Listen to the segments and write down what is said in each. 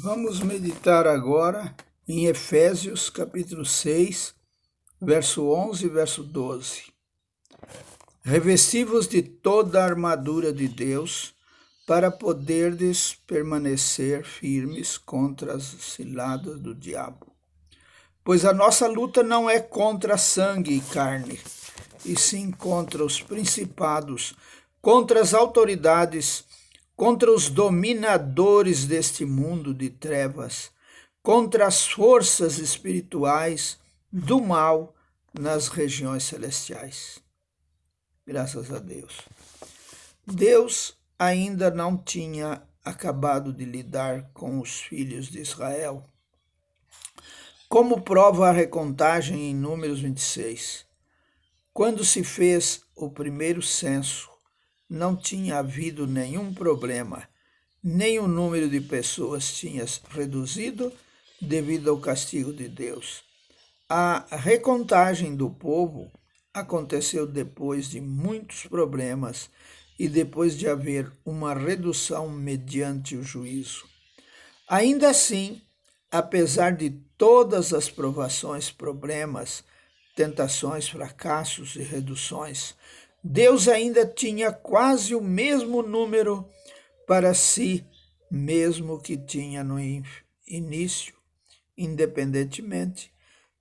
Vamos meditar agora em Efésios capítulo 6, verso 11 e verso 12. Revesti-vos de toda a armadura de Deus, para poderdes permanecer firmes contra as ciladas do diabo. Pois a nossa luta não é contra sangue e carne, e sim contra os principados, contra as autoridades, contra os dominadores deste mundo de trevas, contra as forças espirituais do mal nas regiões celestiais. Graças a Deus. Deus ainda não tinha acabado de lidar com os filhos de Israel. Como prova a recontagem em Números 26. Quando se fez o primeiro censo, não tinha havido nenhum problema, nem o número de pessoas tinha reduzido devido ao castigo de Deus. A recontagem do povo aconteceu depois de muitos problemas e depois de haver uma redução mediante o juízo. Ainda assim, apesar de todas as provações, problemas, tentações, fracassos e reduções, Deus ainda tinha quase o mesmo número para si mesmo que tinha no início, independentemente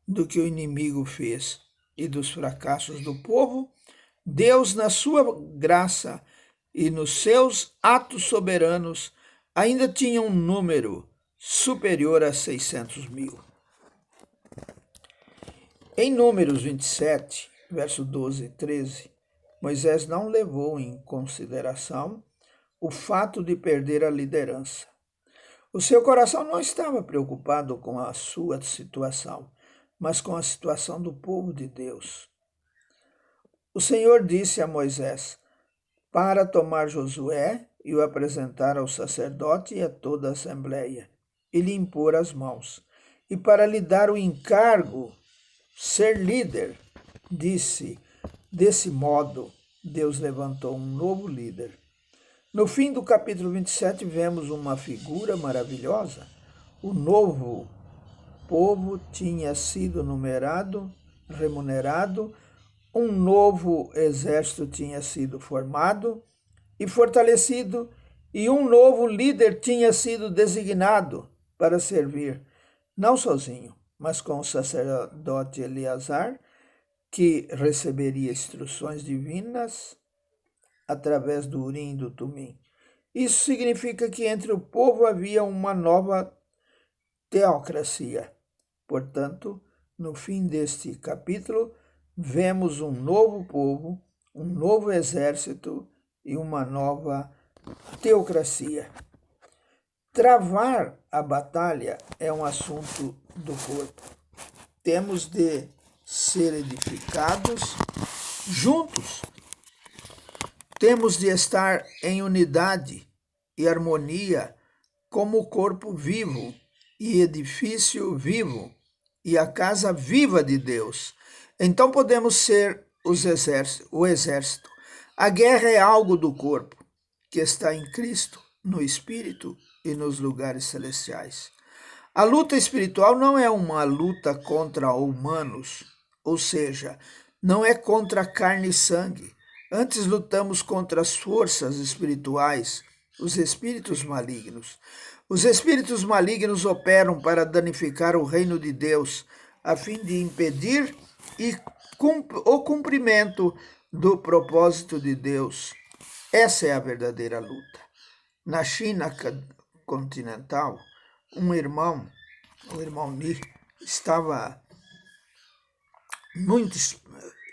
do que o inimigo fez e dos fracassos do povo. Deus, na sua graça e nos seus atos soberanos, ainda tinha um número superior a 600 mil. Em Números 27, verso 12 e 13, Moisés não levou em consideração o fato de perder a liderança. O seu coração não estava preocupado com a sua situação, mas com a situação do povo de Deus. O Senhor disse a Moisés para tomar Josué e o apresentar ao sacerdote e a toda a assembleia, e lhe impor as mãos, e para lhe dar o encargo, ser líder. Disse, desse modo, Deus levantou um novo líder. No fim do capítulo 27, vemos uma figura maravilhosa. O novo povo tinha sido remunerado, um novo exército tinha sido formado e fortalecido, e um novo líder tinha sido designado para servir, não sozinho, mas com o sacerdote Eleazar, que receberia instruções divinas através do Urim e do Tumim. Isso significa que entre o povo havia uma nova teocracia. Portanto, no fim deste capítulo, vemos um novo povo, um novo exército e uma nova teocracia. Travar a batalha é um assunto do corpo. Temos de ser edificados juntos. Temos de estar em unidade e harmonia como o corpo vivo e edifício vivo e a casa viva de Deus. Então podemos ser o exército. A guerra é algo do corpo, que está em Cristo, no Espírito e nos lugares celestiais. A luta espiritual não é uma luta contra humanos, ou seja, não é contra carne e sangue. Antes lutamos contra as forças espirituais, os espíritos malignos. Os espíritos malignos operam para danificar o reino de Deus, a fim de impedir o cumprimento do propósito de Deus. Essa é a verdadeira luta. Na China continental, o irmão Ni, estava muito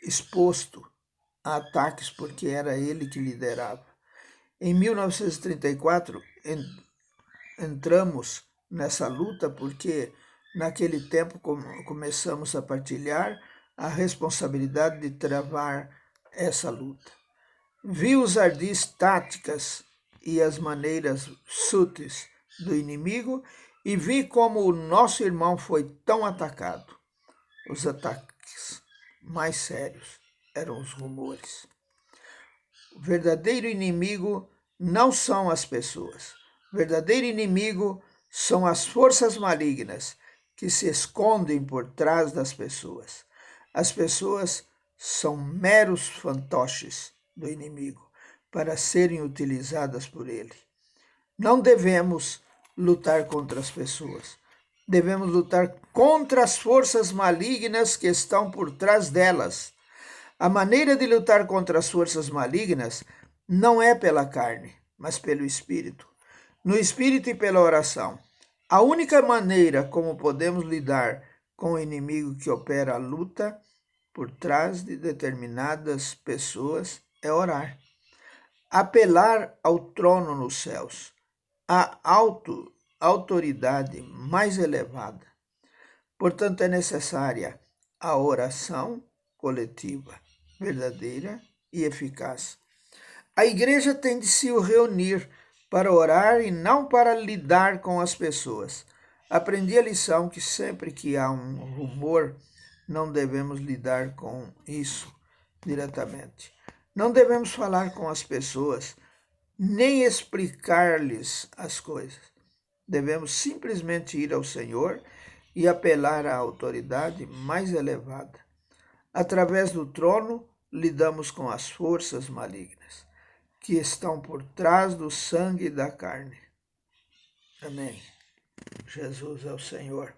exposto a ataques porque era ele que liderava. Em 1934, entramos nessa luta porque naquele tempo começamos a partilhar a responsabilidade de travar essa luta. Vi os ardis táticas e as maneiras sutis do inimigo e vi como o nosso irmão foi tão atacado. Os ataques mais sérios eram os rumores. O verdadeiro inimigo não são as pessoas. O verdadeiro inimigo são as forças malignas que se escondem por trás das pessoas. As pessoas são meros fantoches do inimigo para serem utilizadas por ele. Não devemos lutar contra as pessoas. Devemos lutar contra as forças malignas que estão por trás delas. A maneira de lutar contra as forças malignas não é pela carne, mas pelo Espírito. No Espírito e pela oração. A única maneira como podemos lidar com o inimigo que opera a luta por trás de determinadas pessoas é orar. Apelar ao trono nos céus, à autoridade mais elevada. Portanto, é necessária a oração coletiva, verdadeira e eficaz. A igreja tem de se reunir para orar e não para lidar com as pessoas. Aprendi a lição que sempre que há um rumor, não devemos lidar com isso diretamente. Não devemos falar com as pessoas, nem explicar-lhes as coisas. Devemos simplesmente ir ao Senhor e apelar à autoridade mais elevada. Através do trono, lidamos com as forças malignas que estão por trás do sangue e da carne. Amém. Jesus é o Senhor.